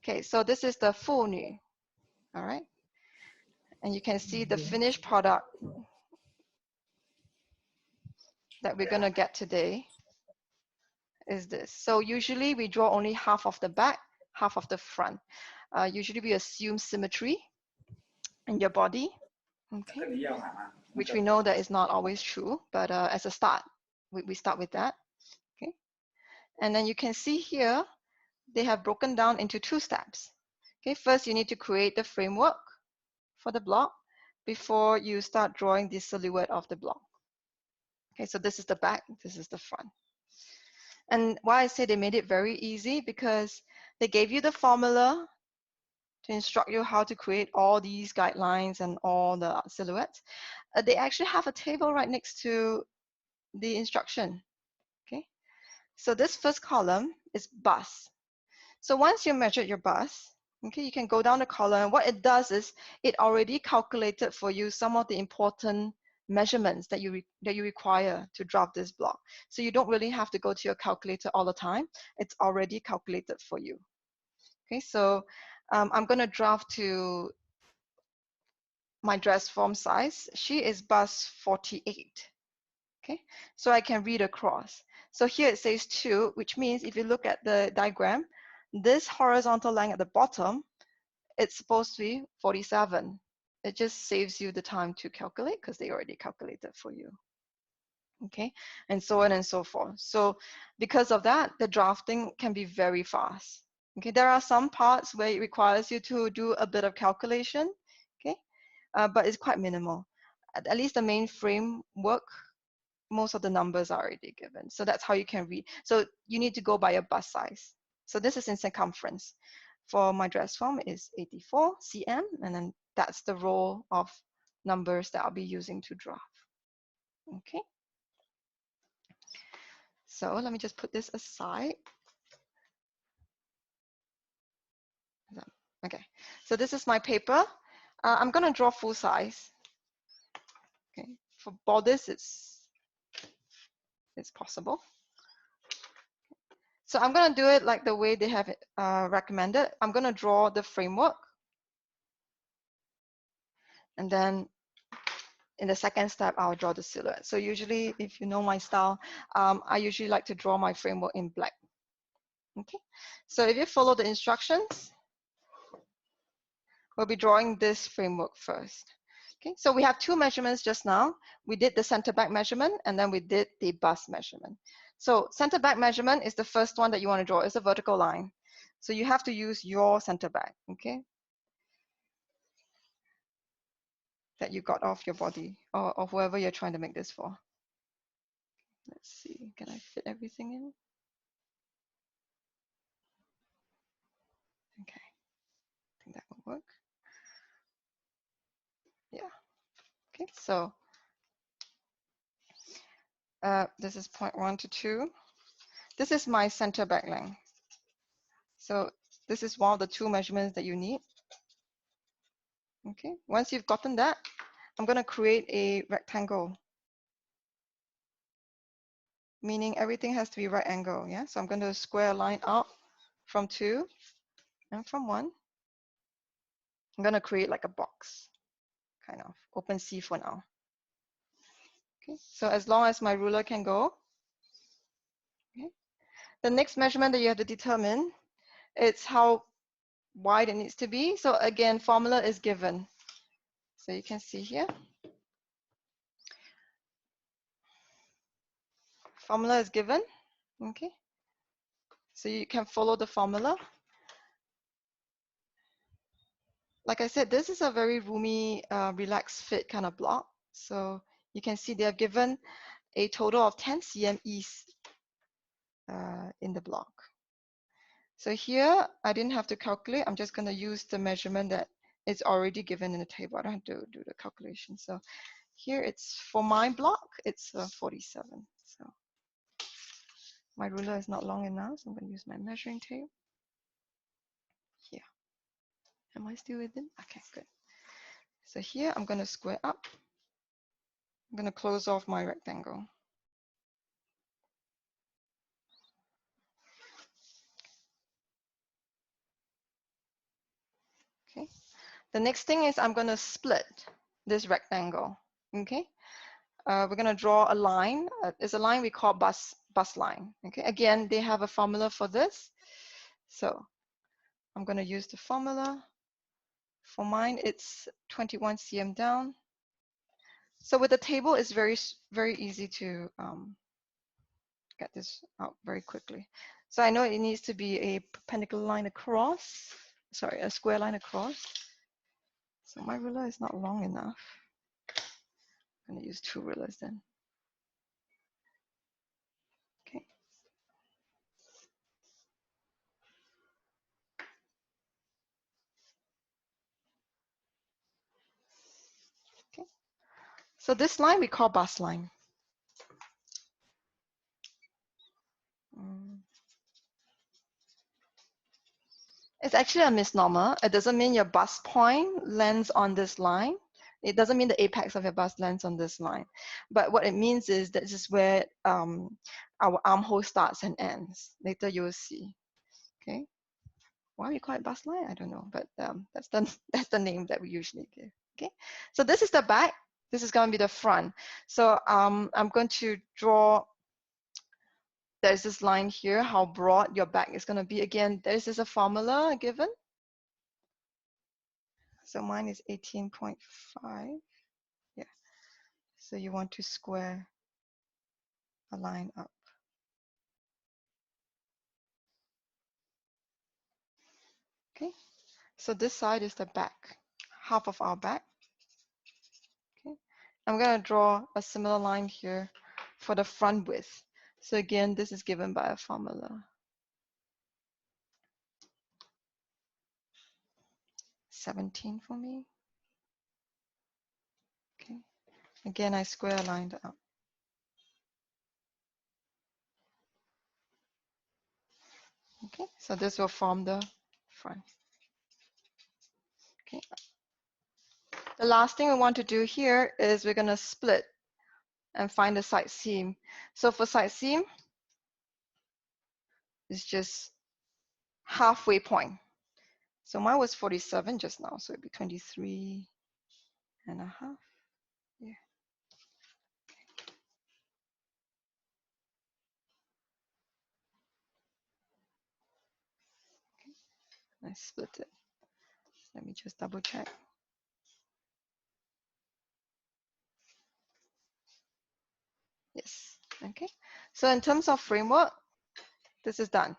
Okay, so this is the 妇女, all right? And you can see the finished product that we're gonna get today is this. So usually we draw only half of the back, half of the front. Usually we assume symmetry in your body, okay? Which we know that is not always true, but as a start, we start with that, okay? And then you can see here, they have broken down into 2 steps. Okay, first you need to create the framework for the block before you start drawing the silhouette of the block. Okay, so this is the back, this is the front. And why I say they made it very easy, because they gave you the formula to instruct you how to create all these guidelines and all the silhouettes. They actually have a table right next to the instruction. Okay, so this first column is bust. So once you measured your bust, okay, you can go down the column. What it does is it already calculated for you some of the important measurements that you require to draft this block. So you don't really have to go to your calculator all the time. It's already calculated for you. Okay, so I'm going to draft to my dress form size. She is bust 48. Okay, so I can read across. So here it says 2, which means if you look at the diagram, this horizontal line at the bottom, it's supposed to be 47. It just saves you the time to calculate because they already calculated for you. Okay, and so on and so forth. So because of that, the drafting can be very fast. Okay, there are some parts where it requires you to do a bit of calculation. Okay, but it's quite minimal. At least the main framework, most of the numbers are already given. So that's how you can read. So you need to go by your bust size. So this is in circumference. For my dress form is 84 cm, and then that's the row of numbers that I'll be using to draft. Okay. So let me just put this aside. Okay. So this is my paper. I'm going to draw full size. Okay. For bodice, it's possible. So I'm going to do it like the way they have it recommended. I'm going to draw the framework. And then in the second step, I'll draw the silhouette. So usually, if you know my style, I usually like to draw my framework in black. Okay. So if you follow the instructions, we'll be drawing this framework first. Okay. So we have 2 measurements just now. We did the center back measurement, and then we did the bust measurement. So center back measurement is the first one that you want to draw. It's a vertical line. So you have to use your center back. Okay. That you got off your body or whoever you're trying to make this for. Let's see, can I fit everything in? Okay, I think that will work. Yeah, okay, so this is 0.1 to 2. This is my center back length. So this is one of the 2 measurements that you need. Okay, once you've gotten that, I'm going to create a rectangle, meaning everything has to be right angle. Yeah, so I'm going to square a line out from 2 and from 1. I'm going to create like a box, kind of open C for now. Okay, so as long as my ruler can go. Okay. The next measurement that you have to determine, it's how wide it needs to be. So again, formula is given. So you can see here. Formula is given. Okay. So you can follow the formula. Like I said, this is a very roomy, relaxed fit kind of block. So you can see they have given a total of 10 cm east in the block. So here, I didn't have to calculate. I'm just going to use the measurement that is already given in the table. I don't have to do the calculation. So here it's for my block, it's 47. So my ruler is not long enough, so I'm going to use my measuring tape. Here. Am I still within? Okay, good. So here I'm going to square up. I'm going to close off my rectangle. The next thing is I'm going to split this rectangle. Okay, we're going to draw a line. It's a line we call bust line. Okay, again, they have a formula for this. So I'm going to use the formula. For mine, it's 21 cm down. So with the table, it's very easy to get this out very quickly. So I know it needs to be a perpendicular line across. Sorry, a square line across. So my ruler is not long enough. I'm going to use 2 rulers then. Okay. Okay. So this line we call bust line. It's actually a misnomer. It doesn't mean your bust point lands on this line. It doesn't mean the apex of your bust lands on this line. But what it means is that this is where our armhole starts and ends. Later you will see. Okay. Why we call it bust line? I don't know, but that's the name that we usually give. Okay. So this is the back. This is going to be the front. So I'm going to draw. There's this line here, how broad your back is going to be. Again, this is a formula given. So mine is 18.5. Yeah. So you want to square a line up. Okay. So this side is the back, half of our back. Okay. I'm going to draw a similar line here for the front width. So again, this is given by a formula. 17 for me. Okay. Again, I square lined up. Okay. So this will form the front. Okay. The last thing we want to do here is we're going to split and find the side seam. So for side seam, it's just halfway point. So mine was 47 just now, so it'd be 23 and a half. Yeah. Okay. I split it. Let me just double check. Yes. Okay. So in terms of framework, this is done.